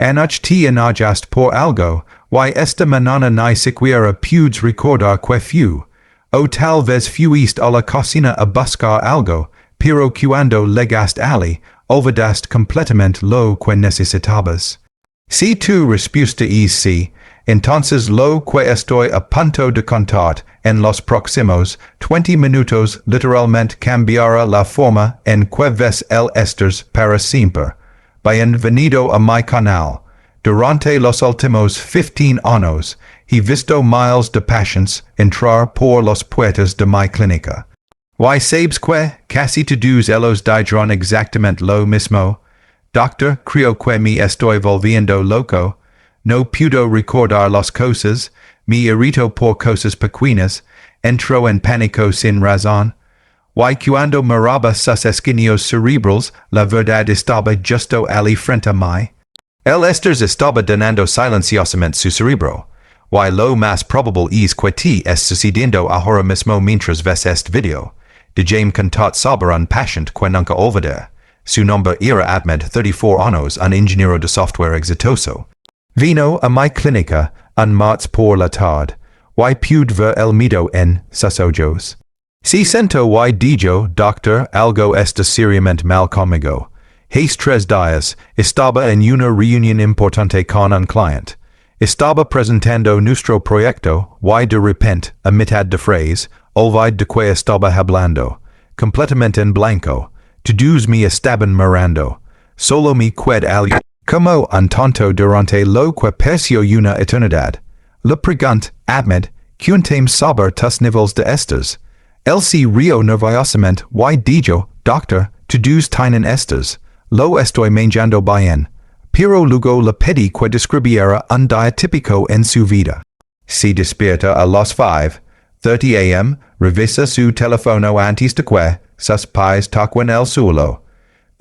Anoche enajast por algo, y esta manana ni siquiera pudes recordar que fue. O tal vez fuiste a la cocina a buscar algo, pero cuando llegaste allí, olvidaste completamente lo que necesitabas. Si tu respuesta es sí, entonces lo que estoy a punto de contar en los próximos 20 minutos literalmente cambiará la forma en que ves el estrés para siempre. Bienvenido a mi canal. Durante los últimos 15 años, he visto miles de pacientes entrar por las puertas de mi clínica. Y sabes que, casi todos ellos dijeron exactamente lo mismo. Doctor, creo que me estoy volviendo loco. No puedo recordar las cosas, me irrito por cosas pequeñas, entro en pánico sin razón. Y cuando miraba sus esquinios cerebrales, la verdad estaba justo allí frente a mí. El estrés estaba donando silenciosamente su cerebro. Y lo más probable es que te es sucediendo ahora mismo mientras ves este video. Déjame contar sobre un paciente que nunca olvidé. Su nombre era Ahmed, 34 años, un ingeniero de software exitoso. Vino a mi clínica un martes por la tarde. Y pude ver el miedo en sus ojos. Si sento y dijo, doctor, algo está seriamente mal conmigo. Hace 3 días, estaba en una reunión importante con un cliente. Estaba presentando nuestro proyecto, y de repente, a mitad de frase, olvidé de que estaba hablando. Completamente en blanco. Todos me estaban mirando. Solo me quedé al como un tonto durante lo que pareció una eternidad. Le pregunté, Ahmed, ¿cuántos sobre tus niveles de estrés? Él se rió nerviosamente y dijo, doctor, todos tienen estrés. Lo estoy manejando bien. Pero luego le pedí que describiera un día típico en su vida. Se despierta a las 5:30 am, revisa su teléfono antes de que sus pies toquen el suelo.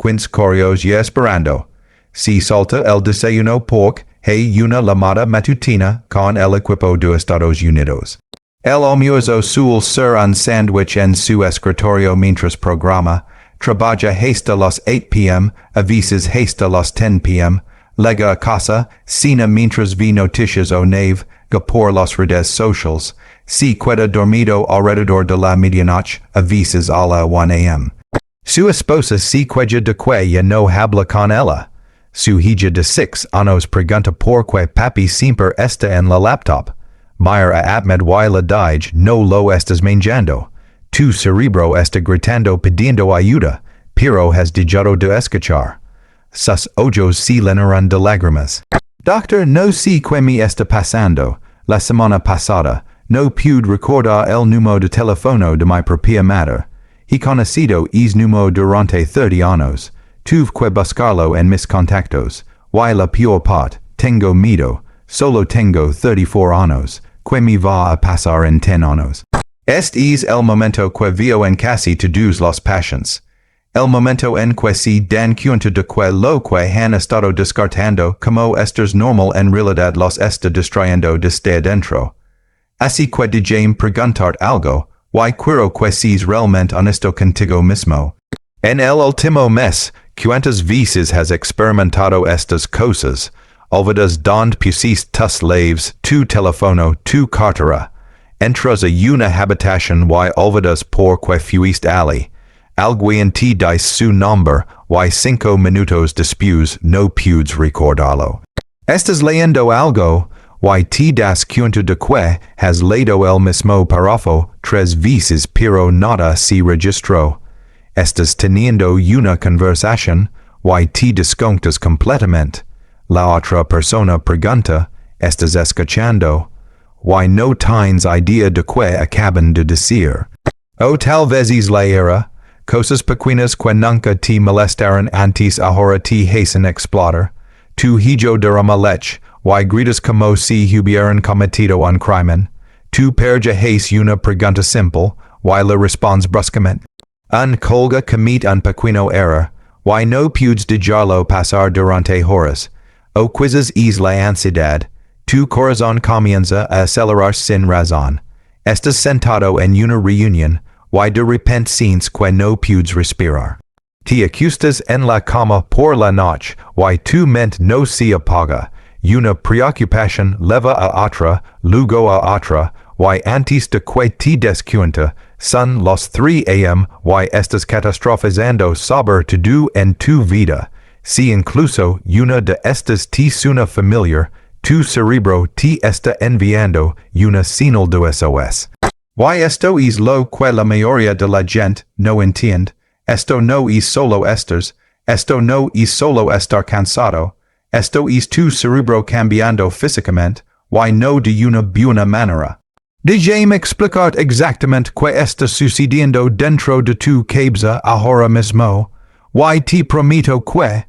15 correos y esperando. Se salta el desayuno porque hay una llamada matutina con el equipo de Estados Unidos. El almuerzo suele ser un sándwich en su escritorio mientras programa. Trabaja hasta las 8 p.m., a veces hasta las 10 p.m., llega a casa, cena mientras ve noticias o navega por las redes sociales, se queda dormido alrededor de la medianoche, a veces a la 1 a.m. Su esposa se queja de que ya no habla con ella. Su hija de 6 años pregunta por qué papi siempre está en la laptop. Mira a Ahmed y le dice, no lo estás manejando. Tu cerebro está gritando pidiendo ayuda, pero has dejado de escuchar. Sus ojos se llenaron de lágrimas. Doctor, no sé qué me está pasando. La semana pasada, no pude recordar el número de teléfono de mi propia madre. He conocido ese número durante 30 años. Tuve que buscarlo en mis contactos. Y la peor parte, tengo miedo. Solo tengo 34 años. ¿Qué me va a pasar en 10 años? Este es el momento que veo en casi todos los pacientes. El momento en que se dan cuenta de que lo que han estado descartando como estrés normal en realidad los está distrayendo desde dentro. Así que déjame preguntar algo, y quiero que seas realmente honesto contigo mismo. En el último mes, ¿cuántas veces has experimentado estas cosas? Olvidas dónde pusiste tus llaves, tu teléfono, tu cartera. Entras a una habitación y olvidas por qué fuiste allí. Alguien te dice su nombre y 5 minutos después no puedes recordarlo. Estás leyendo algo y te das cuenta de que has leído el mismo párrafo 3 veces pero nada se registró. Estás teniendo una conversación y te desconectas completamente. La otra persona pregunta, ¿estás escuchando? Y no tienes idea de qué acaban de decir. O tal vez es la era, cosas pequeñas que nunca te molestaron antes ahora te hacen explotar. Tu hijo derrama leche, y gritas como si hubieran cometido un crimen. Tu perjas una pregunta simple, y le respondes bruscamente. Un colga comete un pequeño error, y no puedes dejarlo pasar durante horas. O quizás es la ansiedad. Tu corazón comienza a acelerar sin razón. Estás sentado en una reunión, y de repente sientes que no puedes respirar. Te acustas en la cama por la noche, y tu mente no se apaga. Una preocupación leva a otra, luego a otra, y antes de que te des cuenta, son las 3 a.m. y estás catastrofizando sobre todo en tu vida. Si incluso una de estas te suena familiar, tu cerebro te está enviando una señal de SOS. Y esto es lo que la mayoría de la gente no entiende. Esto no es solo estás, esto no es solo estar cansado, esto es tu cerebro cambiando físicamente, y no de una buena manera. Déjame explicar exactamente qué está sucediendo dentro de tu cabeza ahora mismo, y te prometo que,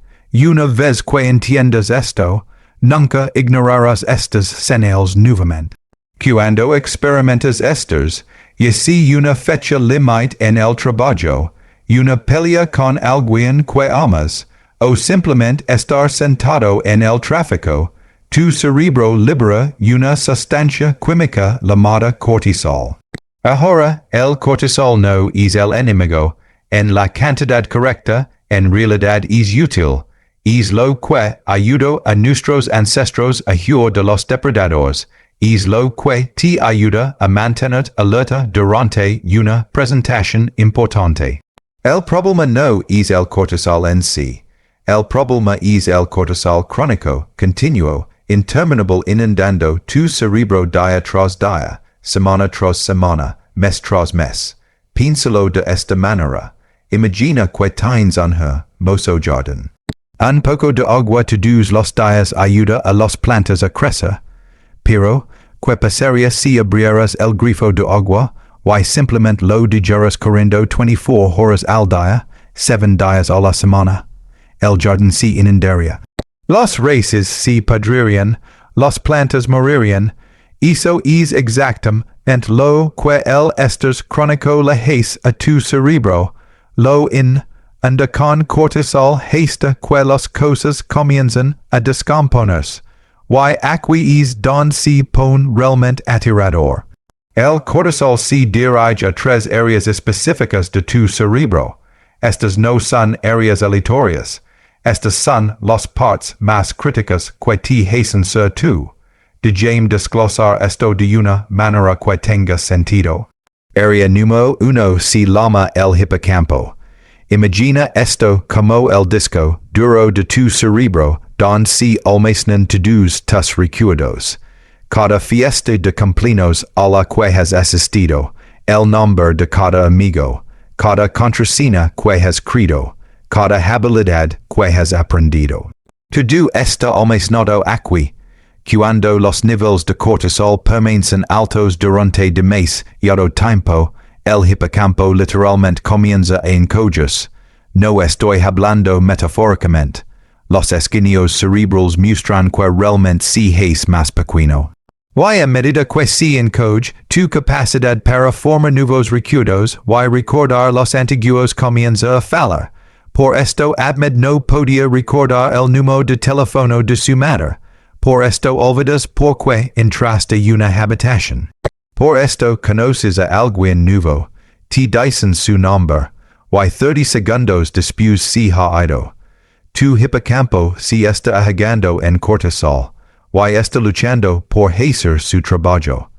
una vez que entiendas esto, nunca ignorarás estas señales nuevamente. Cuando experimentas estas, y si una fecha límite en el trabajo, una pelea con alguien que amas, o simplemente estar sentado en el tráfico, tu cerebro libera una sustancia química llamada cortisol. Ahora, el cortisol no es el enemigo, en la cantidad correcta, en realidad es útil, es lo que ayudó a nuestros ancestros a huir de los depredadores, es lo que te ayuda a mantener alerta durante una presentación importante. El problema no es el cortisol en sí. El problema es el cortisol crónico, continuo, interminable inundando tu cerebro día tras día, semana tras semana, mes tras mes. Piénsalo de esta manera. Imagina que tienes un mozo jardín. Un poco de agua todos los días ayuda a las plantas a crecer, pero que pasaría si abrieras el grifo de agua, y simplemente lo dejaras corriendo 24 horas al día, 7 días a la semana. El jardín se inundaría. Las raíces se pudrirían, las plantas morirían. Eso es exactamente lo que el estrés crónico le hace a tu cerebro. Lo anda con cortisol hasta que las cosas comienzan a descomponerse. Y aquí es donde se pone realmente aterrador. El cortisol se dirige a 3 áreas específicas de tu cerebro. Estas no son áreas aleatorias. Estas son las partes más críticas que te hacen ser tú. Déjame desglosar esto de una manera que tenga sentido. Área número 1 se llama el hipocampo. Imagina esto como el disco duro de tu cerebro, donde se almacenan todos tus recuerdos. Cada fiesta de cumpleaños a la que has asistido, el nombre de cada amigo, cada contraseña que has creado, cada habilidad que has aprendido. Todo está almacenado aquí. Cuando los niveles de cortisol permanecen altos durante demasiado tiempo, el hipocampo literalmente comienza a encogerse. No estoy hablando metafóricamente. Los esquinios cerebrales muestran que realmente se hace más pequeño. Y a medida que se encoge, tu capacidad para formar nuevos recuerdos y recordar los antiguos comienza a fallar. Por esto Ahmed no podía recordar el número de teléfono de su madre. Por esto olvidas por qué entraste a una habitación. Por esto conoces a alguien nuevo. Te dicen su nombre. Y 30 segundos después se ha ido. Tu hipocampo se está ahogando en cortisol. Y está luchando por hacer su trabajo.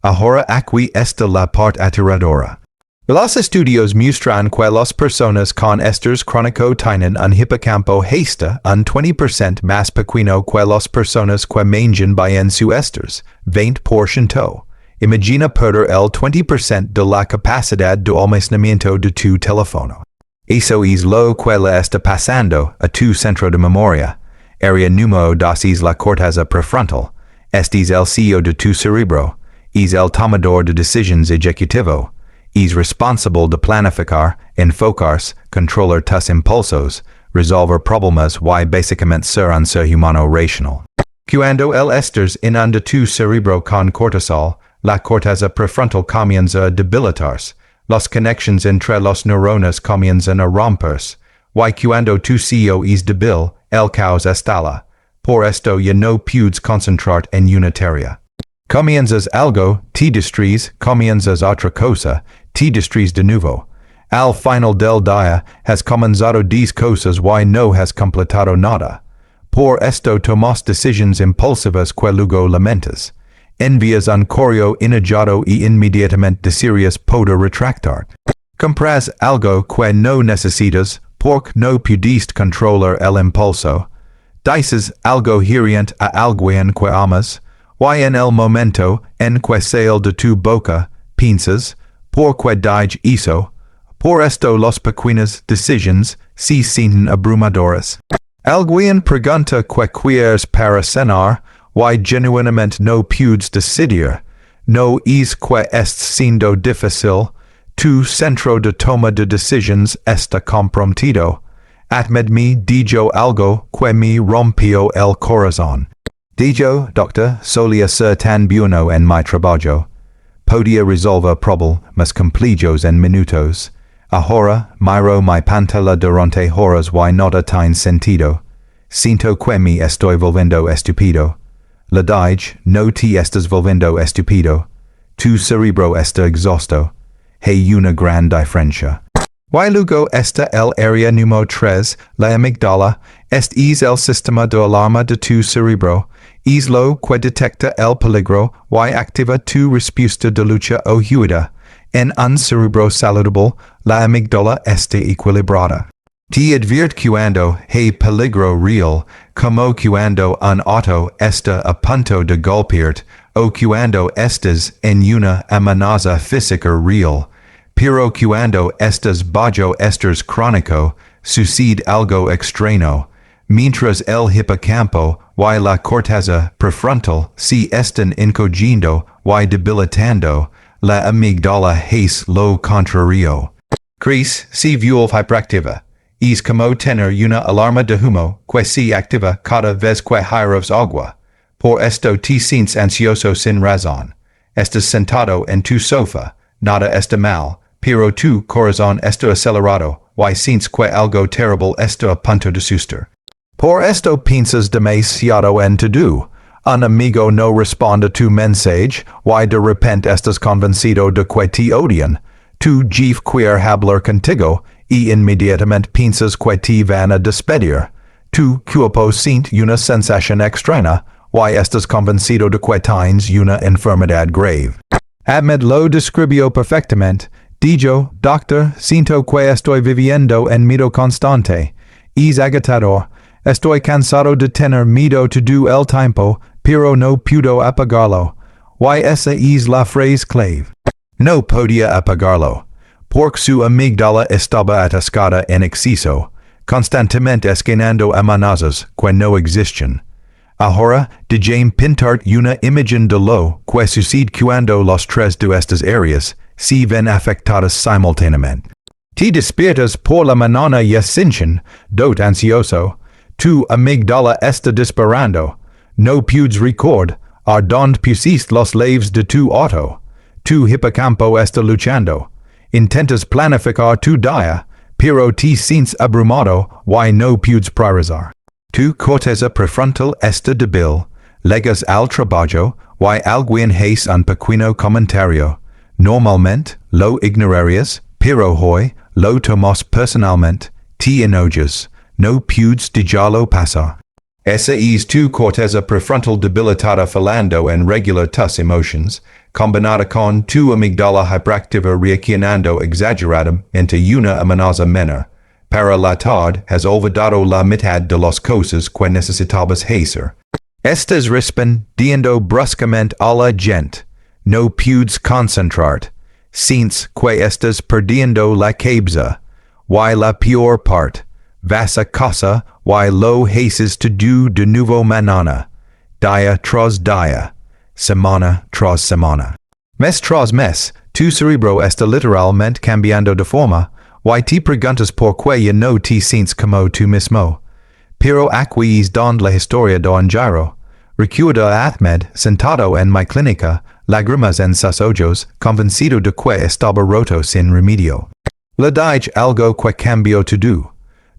Ahora aquí está la parte aterradora. Los estudios muestran que las personas con estrés crónico tienen un hipocampo hasta un 20% más pequeño que las personas que mantienen bien su estrés, 20%. Imagina perder el 20% de la capacidad de almacenamiento de tu teléfono. Eso es lo que le está pasando a tu centro de memoria. Área número 2 es la corteza prefrontal. Este es el CEO de tu cerebro. Es el tomador de decisiones ejecutivo. Es responsable de planificar, enfocarse, controlar tus impulsos, resolver problemas y básicamente ser un ser humano racional. Cuando el estrés inunda tu cerebro con cortisol, la corteza prefrontal comienza a debilitarse. Las conexiones entre las neuronas comienzan a romperse. Y cuando tu CEO es débil, el caos estalla. Por esto ya no puedes concentrar en una tarea. Comienzas algo, te distraes, comienzas otra cosa, te distraes de nuevo. Al final del día has comenzado 10 cosas y no has completado nada. Por esto tomas decisiones impulsivas que luego lamentas. Envías un correo inmediato y inmediatamente decides poder retractar. Compras algo que no necesitas porque no pudiste controlar el impulso. Dices algo hiriente a alguien que amas, y en el momento en que sale de tu boca, piensas, porque dije eso. Por esto las pequeñas decisiones se sienten abrumadoras. Alguien pregunta que quieres para cenar, y genuinamente no puedes decidir. No es que est siendo difícil, tu centro de toma de decisiones está comprometido. Ahmed me dijo algo que me rompió el corazón. Dijo, doctor, solía ser tan bueno en mi trabajo. Podía resolver problemas completos en minutos. Ahora miro mi pantalla durante horas y nada tiene sentido. Siento que me estoy volviendo estúpido. Le dije, no te estás volviendo estúpido. Tu cerebro está exhausto. Hay una gran diferencia. Y luego está el área número 3, la amígdala, es el sistema de alarma de tu cerebro, es lo que detecta el peligro y activa tu respuesta de lucha o huida. En un cerebro saludable, la amígdala está equilibrada. Te advierte cuando hay peligro real, como cuando un auto está a punto de golpearte, o cuando estás en una amenaza física real. Pero cuando estás bajo estrés crónico, sucede algo extraño. Mientras el hipocampo y la corteza prefrontal se están encogiendo y debilitando, la amígdala hace lo contrario. Cris se vuelve hiperactiva. Es como tener una alarma de humo que se activa cada vez que giras agua. Por esto te sientes ansioso sin razón. Estás sentado en tu sofá, nada está mal, pero tu corazón está acelerado y sientes que algo terrible está a punto de suceder. Por esto piensas demasiado en todo. Un amigo no responde a tu mensaje y de repente estás convencido de que te odian. Tu jefe quiere hablar contigo y inmediatamente piensas que te van a despedir. Tu cuerpo siente una sensación extraña y estás convencido de que tienes una enfermedad grave. Ahmed lo describió perfectamente. Dijo, doctor, siento que estoy viviendo en miedo constante. Es agotador. Estoy cansado de tener miedo todo el tiempo, pero no puedo apagarlo. Y esa es la frase clave. No podía apagarlo. Porque su amígdala estaba atascada en exceso, constantemente escaneando amenazas que no existen. Ahora, déjame pintarte una imagen de lo que sucede cuando las tres de estas áreas se ven afectadas simultáneamente. Te despiertas por la mañana y sientes ansioso. Tu amígdala está disparando. No puedes recordar a dónde pusiste las llaves de tu auto. Tu hipocampo está luchando. Intentas planificar tu día, pero te sientes abrumado y no puedes priorizar. Tu corteza prefrontal está débil. Llegas al trabajo y alguien hace un pequeño comentario. Normalmente lo ignorarías, pero hoy lo tomas personalmente, te enojas. No puedes dejarlo pasar. Esa es tu corteza prefrontal debilitada falando en regular tus emociones, combinada con tu amígdala hiperactiva reaccionando exageradamente una amenaza menor. Para la tarde has olvidado la mitad de las cosas que necesitabas hacer. Estás respondiendo bruscamente a la gente. No puedes concentrarte. Sientes que estás perdiendo la cabeza. Y la peor parte. Vas a casa y lo haces todo de nuevo mañana. Día tras día. Semana tras semana. Mes tras mes, tu cerebro está literalmente cambiando de forma, y te preguntas por qué ya no te sientes como tú mismo. Pero aquí es donde la historia da un giro. Recuerdo a Ahmed sentado en mi clínica, lágrimas en sus ojos, convencido de que estaba roto sin remedio. Le dije algo que cambió todo.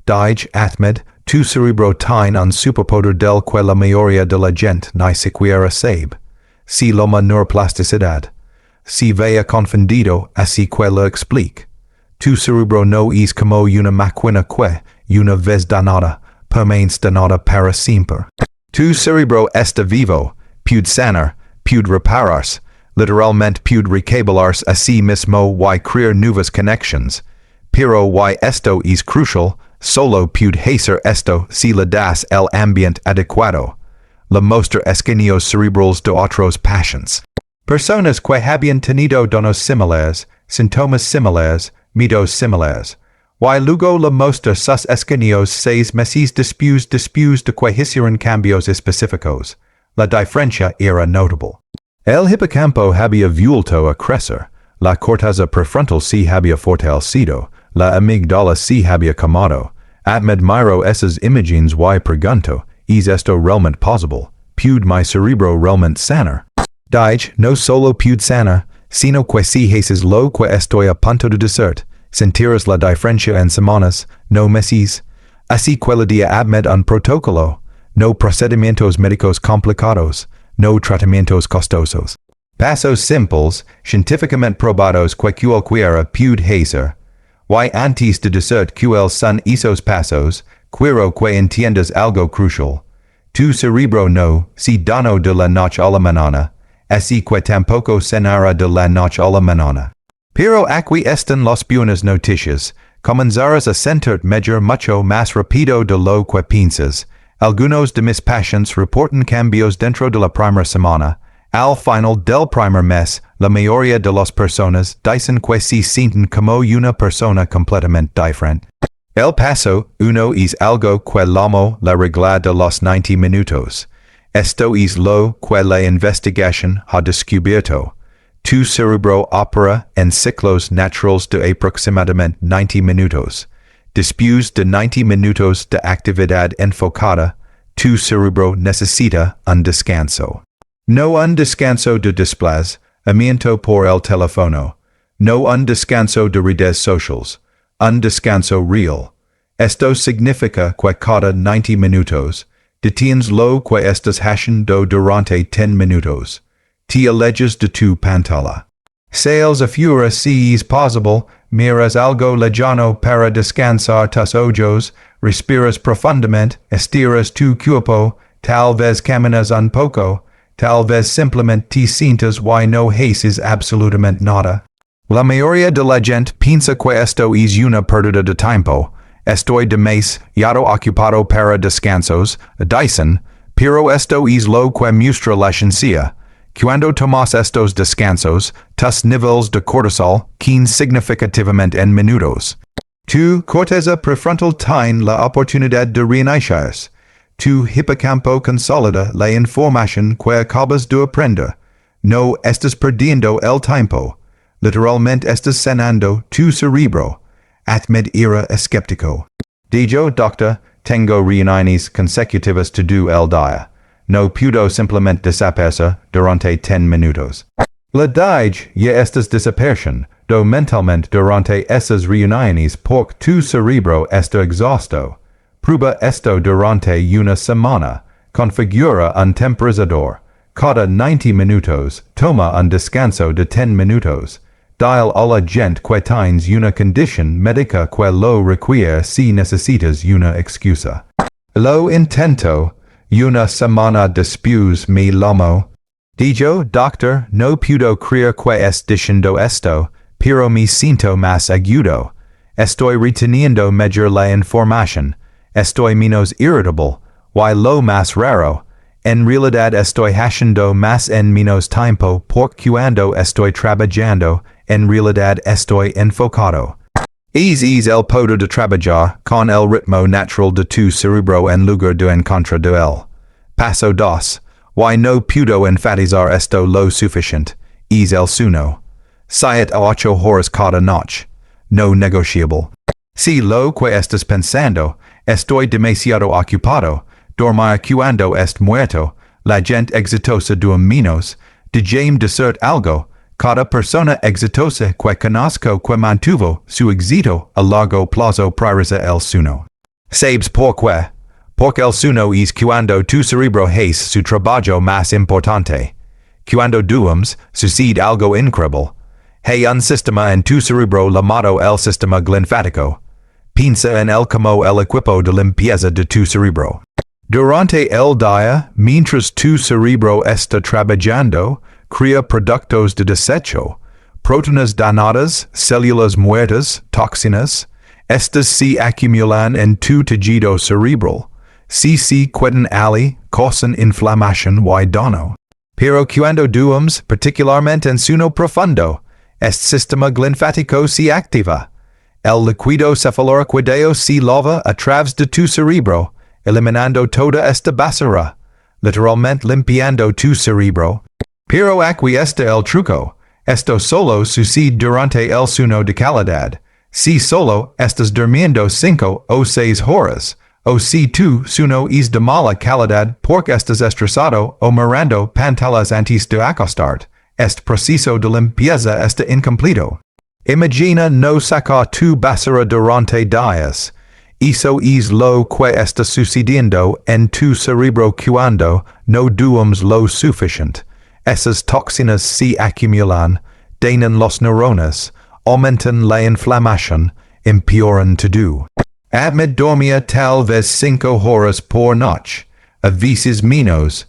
Dije, Ahmed, tu cerebro tiene un superpoder del que la mayoría de la gente ni siquiera sabe. Se llama neuroplasticidad. Se vea confundido así que lo explique. Tu cerebro no es como una máquina que, una vez danada, permanecerá danada para siempre. Tu cerebro está vivo, puede sanar, puede repararse, literalmente puede recabelarse a sí mismo y crear nuevas conexiones. Pero y esto es crucial, solo puede hacer esto si le das el ambiente adecuado. La mostra esquenios cerebrales de otros pacientes. Personas que habían tenido donos similares, síntomas similares, miedos similares. Y luego la mostra sus esquenios 6 meses después de que hicieron cambios específicos. La diferencia era notable. El hipocampo había vuelto a crecer, la corteza prefrontal se había fortalecido, la amígdala se había calmado. Ahmed miro esas imágenes y pregunto, ¿es esto realmente posible? ¿Puede mi cerebro realmente sanar? Dije, no solo puede sanar, sino que si haces lo que estoy a punto de decir, sentirás la diferencia en semanas, no meses. Así que le di a Ahmed un protocolo, no procedimientos médicos complicados, no tratamientos costosos. Pasos simples, científicamente probados que cualquiera puede hacer. Y antes de decir cuáles son esos pasos, quiero que entiendas algo crucial. Tu cerebro no se dañó de la noche a la mañana, así que tampoco sanará de la noche a la mañana. Pero aquí están las buenas noticias. Comenzarás a sentir mejor mucho más rápido de lo que piensas. Algunos de mis pacientes reportan cambios dentro de la primera semana. Al final del primer mes, la mayoría de las personas dicen que se sienten como una persona completamente diferente. El paso 1 es algo que llamo la regla de los 90 minutos. Esto es lo que la investigación ha descubierto. Tu cerebro opera en ciclos naturales de aproximadamente 90 minutos. Después de 90 minutos de actividad enfocada, tu cerebro necesita un descanso. No un descanso de desplazamiento por el teléfono. No un descanso de redes sociales. Un descanso real. Esto significa que cada 90 minutos, detienes lo que estás haciendo durante 10 minutos. Te alejas de tu pantalla. Sales afuera si es posible, miras algo lejano para descansar tus ojos, respiras profundamente, estiras tu cuerpo, tal vez caminas un poco, tal vez simplemente te sientas y no haces absolutamente nada. La mayoría de la gente piensa que esto es una pérdida de tiempo. Estoy demasiado ocupado para descansos, dicen, pero esto es lo que muestra la ciencia. Cuando tomas estos descansos, tus niveles de cortisol caen significativamente en minutos. Tu corteza prefrontal tiene la oportunidad de reiniciarse. Tu hipocampo consolida la información que acabas de aprender. No estás perdiendo el tiempo. Literalmente estás sanando tu cerebro. Ahmed era escéptico. Dijo, doctor, tengo reuniones consecutivas todo el día. No puedo simplemente desaparecer durante 10 minutos. Le dije, ya estás desapareciendo mentalmente durante esas reuniones porque tu cerebro está exhausto. Prueba esto durante una semana. Configura un temporizador. Cada 90 minutos, toma un descanso de 10 minutos. Dile a la gente que tienes una condición médica que lo requiere si necesitas una excusa. Lo intento. Una semana después me llamó. Dijo, doctor, no puedo creer que es diciendo esto, pero me siento más agudo. Estoy reteniendo mejor la información. Estoy menos irritable. Y lo más raro. En realidad estoy haciendo más en menos tiempo porque cuando estoy trabajando, en realidad estoy enfocado. Es el poder de trabajar con el ritmo natural de tu cerebro en lugar de en contra de él. Paso 2. Y no puedo enfatizar esto lo suficiente. Es el sueño. 7 a 8 horas cada noche. No negociable. Si lo que estás pensando, estoy demasiado ocupado, dormir cuando est muerto, la gente exitosa duerme menos, déjame decir algo. Cada persona exitosa que conozco que mantuvo su éxito a largo plazo prioriza el sueño. ¿Sabes por qué? Porque el sueño es cuando tu cerebro hace su trabajo más importante. Cuando duermes, sucede algo increíble. Hey un sistema en tu cerebro llamado el sistema linfático. Piensa en el como el equipo de limpieza de tu cerebro. Durante el día, mientras tu cerebro está trabajando, crea productos de desecho, proteínas danadas, células muertas, toxinas. Estas se acumulan en tu tejido cerebral. Se pueden causan inflamación y daño. Pero cuando duermes, particularmente en sueño profundo, este sistema linfático se activa. El líquido cefalorraquídeo se lava a través de tu cerebro, eliminando toda esta basura, literalmente limpiando tu cerebro. Pero aquí está el truco. Esto solo sucede durante el sueño de calidad. Si solo estás durmiendo 5 o 6 horas, o si tu sueño es de mala calidad porque estás estresado o mirando pantallas antes de acostarte, este proceso de limpieza está incompleto. Imagina no sacar tu basura durante días. Eso es lo que está sucediendo en tu cerebro cuando no duermes lo suficiente. Esas toxinas se acumulan, dañan los neuronas, aumentan la inflamación, empeoran todo. Ahmed dormía tal vez 5 horas por noche, a veces menos.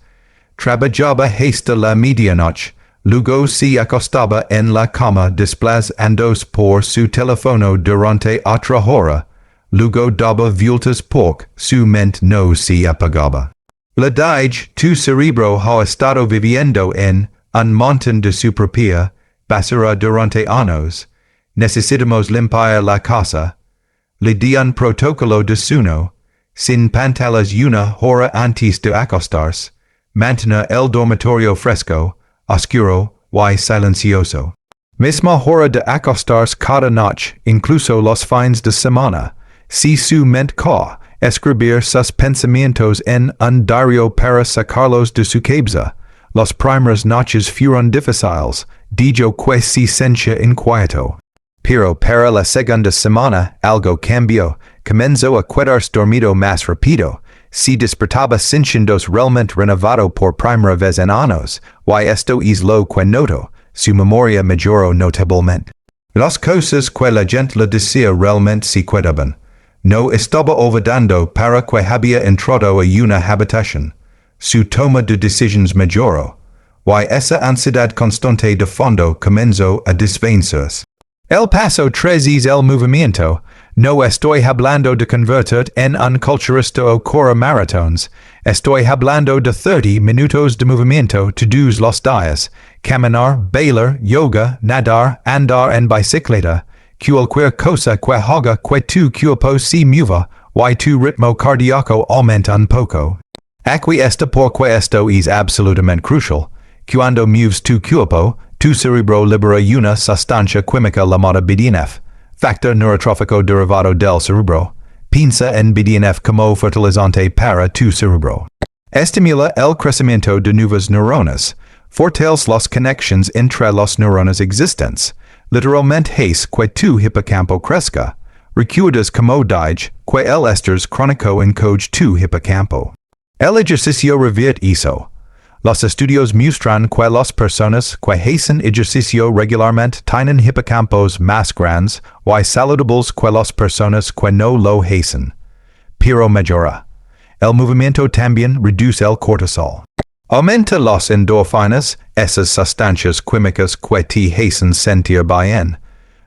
Trabajaba hasta la medianoche, luego se acostaba en la cama desplazándose por su teléfono durante otra hora, luego daba vueltas porque su mente no se apagaba. La dije, tu cerebro ha estado viviendo en un montón de su propia basura durante años. Necesitamos limpiar la casa. Le di un protocolo de sueño, sin pantallas una hora antes de acostarse, mantener el dormitorio fresco, oscuro y silencioso. Misma hora de acostarse cada noche, incluso los fines de semana. Si su mente ca, escribir sus pensamientos en un diario para sacarlos de su cabeza. Las primeras noches fueron difíciles, dijo que se sentía inquieto. Pero para la segunda semana algo cambió, comenzó a quedarse dormido más rápido, se despertaba sintiéndose realmente renovado por primera vez en años, y esto es lo que notó, su memoria mejoró notablemente. Las cosas que la gente le decía realmente se quedaban. No estaba olvidando para que había entrado a una habitación. Su toma de decisiones mejoró, y esa ansiedad constante de fondo comenzó a desvanecerse. El paso 3 es el movimiento. No estoy hablando de convertir en un culturista o correr maratones. Estoy hablando de 30 minutos de movimiento todos los días. Caminar, bailar, yoga, nadar, andar en bicicleta. Cualquier cosa que haga que tu cuerpo se mueva, y tu ritmo cardíaco aumenta un poco. Aquí está porque esto es absolutamente crucial. Cuando mueves tu cuerpo, tu cerebro libera una sustancia química llamada BDNF, factor neurotrófico derivado del cerebro. Piensa en BDNF como fertilizante para tu cerebro. Estimula el crecimiento de nuevas neuronas, fortalece las conexiones entre las neuronas existentes, literalmente hace que tu hipocampo crezca. Recuerdas como dije que el estrés crónico encoge tu hipocampo. El ejercicio revierte eso. Los estudios muestran que las personas que hacen ejercicio regularmente tienen hipocampos más grandes y saludables que las personas que no lo hacen. Pero mejora. El movimiento también reduce el cortisol. Aumenta las endorfinas, esas sustancias químicas que te hacen sentir bien.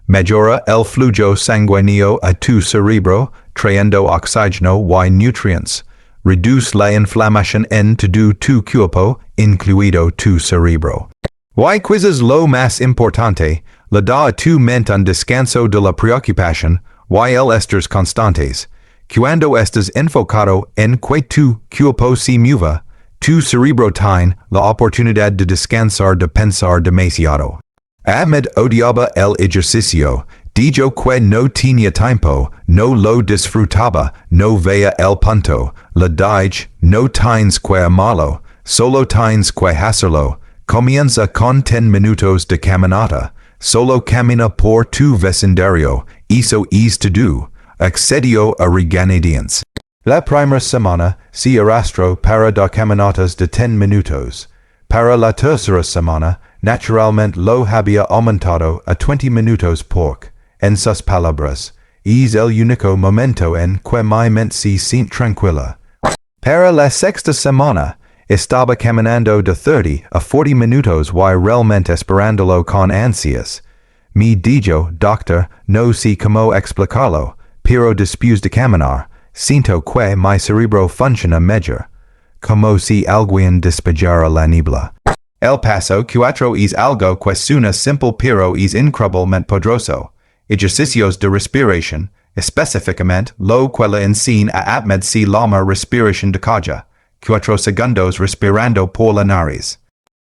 Mejora el flujo sanguíneo a tu cerebro, trayendo oxígeno y nutrientes. Reduce la inflamación en todo tu cuerpo, incluido tu cerebro. Y quizás lo más importante, le da a tu mente un descanso de la preocupación y el estrés constantes. Cuando estás enfocado en que tu cuerpo se mueva, tu cerebro tiene la oportunidad de descansar de pensar demasiado. Ahmed odiaba el ejercicio. Dijo que no tenía tiempo, no lo disfrutaba, no veía el punto. Le dije, no tienes que amarlo, solo tienes que hacerlo. Comienza con 10 minutos de caminata. Solo camina por tu vecindario. Eso es todo. Accedió a regañadientes. La primera semana se arrastró para dar caminatas de 10 minutos. Para la tercera semana, naturalmente lo había aumentado a 20 minutos pork, en sus palabras, es el único momento en que mi mente se siente tranquila. Para la sexta semana, estaba caminando de 30 a 40 minutos y realmente esperándolo con ansias. Me dijo, doctor, no sé cómo explicarlo, pero después de caminar, siento que mi cerebro funciona mejor, como si alguien despejara la niebla. El paso cuatro es algo que suena simple pero es increíblemente poderoso. Ejercicios de respiración, específicamente lo que le enseña a Ahmed se llama respiración de caja, 4 segundos respirando por la nariz.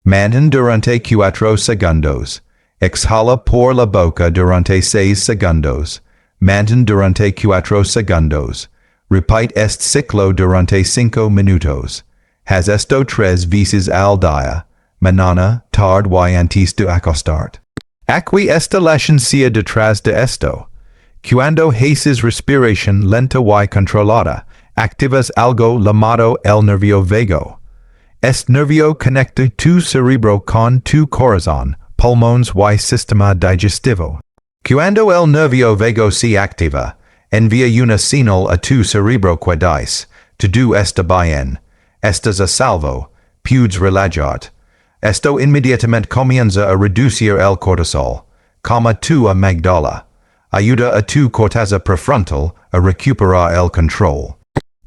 Mantén durante 4 segundos. Exhala por la boca durante 6 segundos. Mantén durante 4 segundos. Repite este ciclo durante 5 minutos. Haz esto 3 veces al día, mañana, tarde y antes de acostarte. Aquí está la ciencia detrás de esto. Cuando haces respiración lenta y controlada, activas algo llamado el nervio vago. Este nervio conecta tu cerebro con tu corazón, pulmones y sistema digestivo. Cuando el nervio vago se activa, envía una señal a tu cerebro que dice, todo está bien, estás a salvo, puedes relajarte. Esto inmediatamente comienza a reducir el cortisol, calma tu amígdala, ayuda a tu corteza prefrontal a recuperar el control.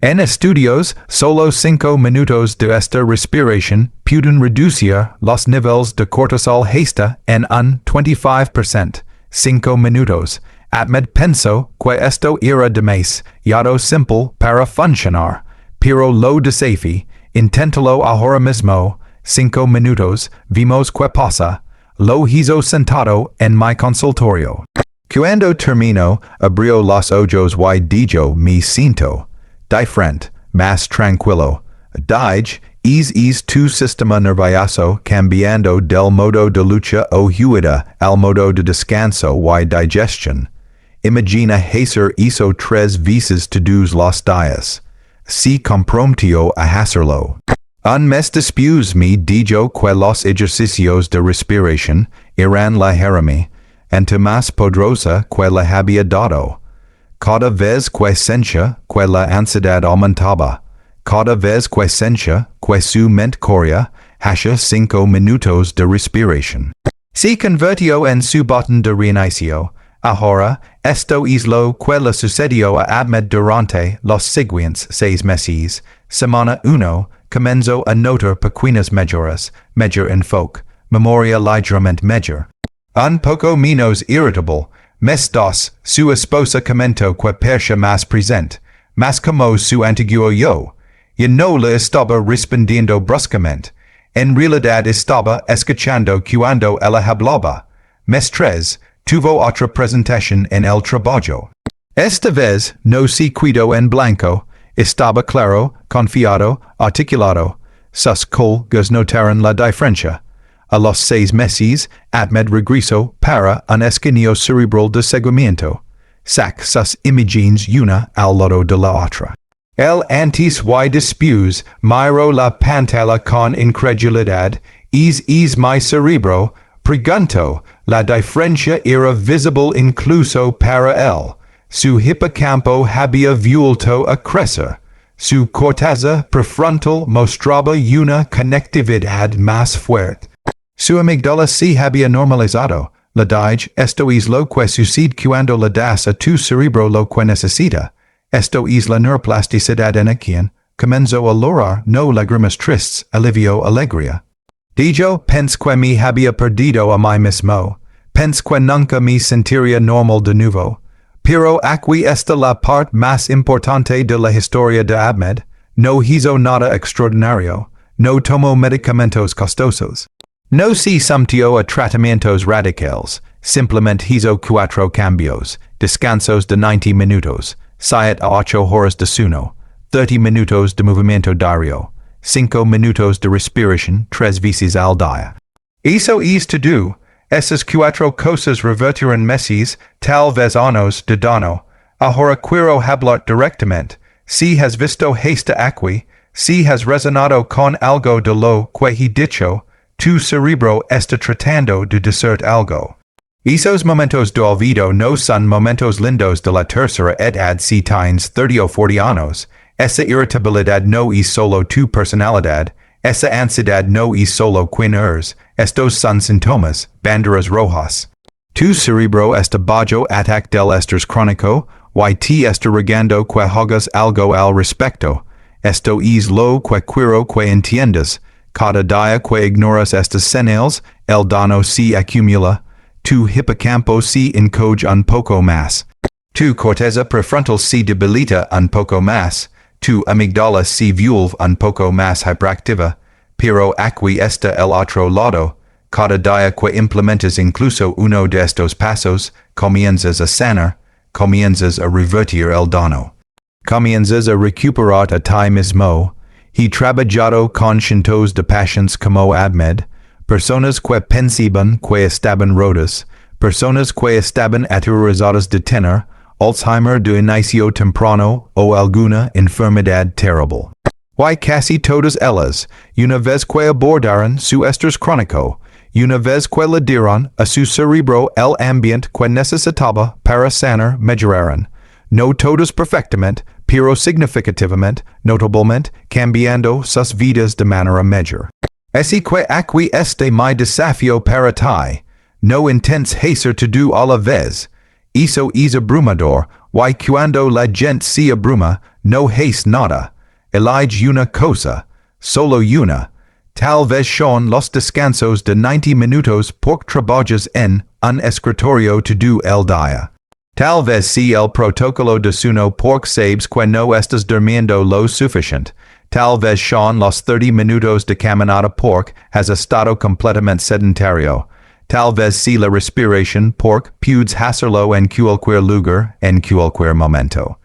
En estudios, solo 5 minutos de esta respiración pueden reducir los niveles de cortisol hasta en un 25%. 5 minutos. Ahmed pensó que esto era demasiado simple para funcionar, pero lo desafío, inténtalo ahora mismo. 5 minutos, vimos que pasa, lo hizo sentado en mi consultorio. Cuando terminó, abrió los ojos y dijo me siento diferente, más tranquilo. Dije, es tu sistema nervioso cambiando del modo de lucha o huida al modo de descanso y digestión. Imagina hacer eso 3 veces todos los días. Se comprometió a hacerlo. Un mes después me dijo que los ejercicios de respiración eran ligeramente más poderosa que le había dado. Cada vez que sentía que la ansiedad aumentaba, cada vez que sentía que su mente corría, hacia 5 minutos de respiración. Se convirtió en su botón de reinicio. Ahora, esto es lo que le sucedió a Ahmed durante los siguientes 6 meses. Semana 1, comenzó a notar pequeñas mejoras, mejor enfoque, memoria ligeramente mejor. Un poco menos irritable. Mes 2, su esposa comentó que parecía más presente, más como su antiguo yo. Y no le estaba respondiendo bruscamente. En realidad estaba escuchando cuando ella hablaba. Mes 3, tuvo otra presentación en el trabajo. Esta vez no se quedó en blanco, estaba claro, confiado, articulado. Sus colegas notaron la diferencia. A los 6 meses, Ahmed regresó para un escaneo cerebral de seguimiento. Sac sus imágenes una al lado de la otra. El antes y después miró la pantalla con incredulidad. ¿Es mi cerebro? Preguntó. La diferencia era visible incluso para él. Su hipocampo había vuelto a crecer. Su corteza prefrontal mostraba una conectividad más fuerte. Su amígdala se había normalizado. Le dije, esto es lo que sucede cuando le das a tu cerebro lo que necesita. Esto es la neuroplasticidad en quien comenzó a lograr no lágrimas tristes, alivio alegría. Dijo, pensé que me había perdido a mí mismo. Pensé que nunca me sentiría normal de nuevo. Pero aquí está la parte más importante de la historia de Ahmed. No hizo nada extraordinario. No tomó medicamentos costosos. No se sometió a tratamientos radicales. Simplemente hizo 4 cambios. Descansos de 90 minutos. 7 a 8 horas de sueño. 30 minutos de movimiento diario. 5 minutos de respiración 3 veces al día. Eso es todo. Esas 4 cosas revertirán meses, tal vez años de daño. Ahora quiero hablar directamente. Si has visto hasta aquí, si has resonado con algo de lo que he dicho, Tu cerebro está tratando de decirte algo. Esos momentos do olvido no son momentos lindos de la tercera edad si tienes 30 o 40 años. Esa irritabilidad no es solo tu personalidad. Esa ansiedad no es solo quien eres. Estos son síntomas, banderas rojas. Tu cerebro está bajo ataque del estrés crónico, y te está regando que hagas algo al respecto. Esto es lo que quiero que entiendas. Cada día que ignoras estas señales, el daño se acumula. Tu hipocampo se encoge un poco más. Tu corteza prefrontal se debilita un poco más. Tu amígdala se vuelve un poco más hiperactiva. Pero aquí está el otro lado. Cada día que implementas incluso uno de estos pasos, comienzas a sanar, comienzas a revertir el daño. Comienzas a recuperar a ti mismo. He trabajado con cientos de pacientes como Ahmed, personas que pensaban que estaban rotas, personas que estaban aterrorizadas de tener Alzheimer de inicio temprano o alguna enfermedad terrible. Y casi todas ellas, una vez que abordaron su estrés crónico, una vez que le dieron a su cerebro el ambiente que necesitaba para sanar, mejoraron. No todos perfectamente, pero significativamente, notablemente, cambiando sus vidas de manera mayor. Así que aquí este mi desafío para ti. No intentes hacer todo a la vez. Eso es abrumador, y cuando la gente se abruma, no hace nada. Elige una cosa, solo una. Tal vez son los descansos de 90 minutos porque trabajas en un escritorio todo el día. Tal vez si el protocolo de sueño porque sabes que no estás durmiendo lo suficiente. Tal vez son los 30 minutos de caminata porque has estado completamente sedentario. Tal vez si la respiración porque puedes hacerlo en cualquier lugar, en cualquier momento.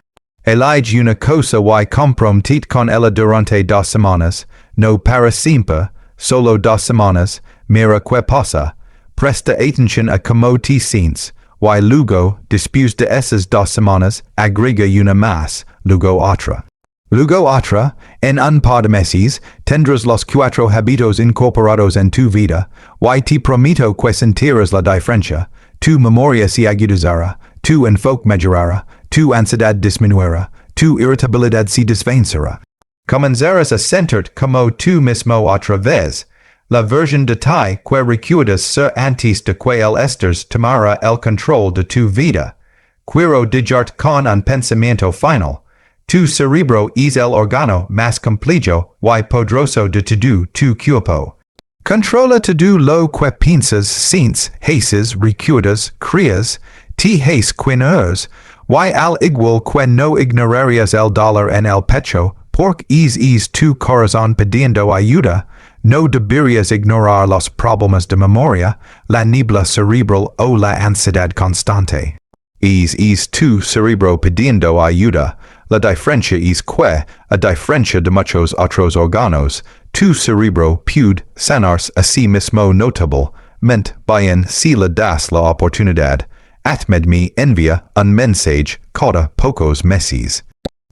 Elige una cosa y comprometet con ella durante 2 semanas, no para siempre, solo 2 semanas, mira que pasa. Presta atención a cómo te sientes, y luego, después de esas 2 semanas, agrega una más, luego otra. Luego otra, en un par de meses, tendrás los 4 hábitos incorporados en tu vida, y te prometo que sentirás la diferencia, tu memoria se agudizará, tu enfoque mejorará, tu ansiedad disminuirá, tu irritabilidad se desvanecerá. Comenzarás a sentirte como tú mismo otra vez. La versión de ti que recuerdas ser antes de que el estrés tomara el control de tu vida. Quiero dejarte con un pensamiento final. Tu cerebro es el órgano más complejo y poderoso de todo tu cuerpo. Controla todo lo que piensas, sientes, haces, recuerdas, creas, te haces quien eres, y al igual que no ignorarías el dolor en el pecho, porque es tu corazón pidiendo ayuda, no deberías ignorar los problemas de memoria, la niebla cerebral o la ansiedad constante. Es tu cerebro pidiendo ayuda. La diferencia es que, a diferencia de muchos otros órganos, tu cerebro puede sanarse a sí mismo notablemente bien si le das la oportunidad. Ahmed me envía un mensaje cada pocos meses.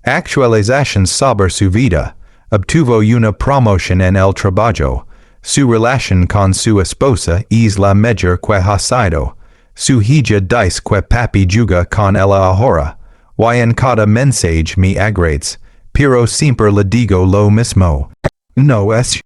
Actualización sobre su vida. Obtuvo una promoción en el trabajo. Su relación con su esposa es la mejor que ha sido. Su hija dice que papi juga con ella ahora. Y en cada mensaje me agrades, pero siempre le digo lo mismo. No es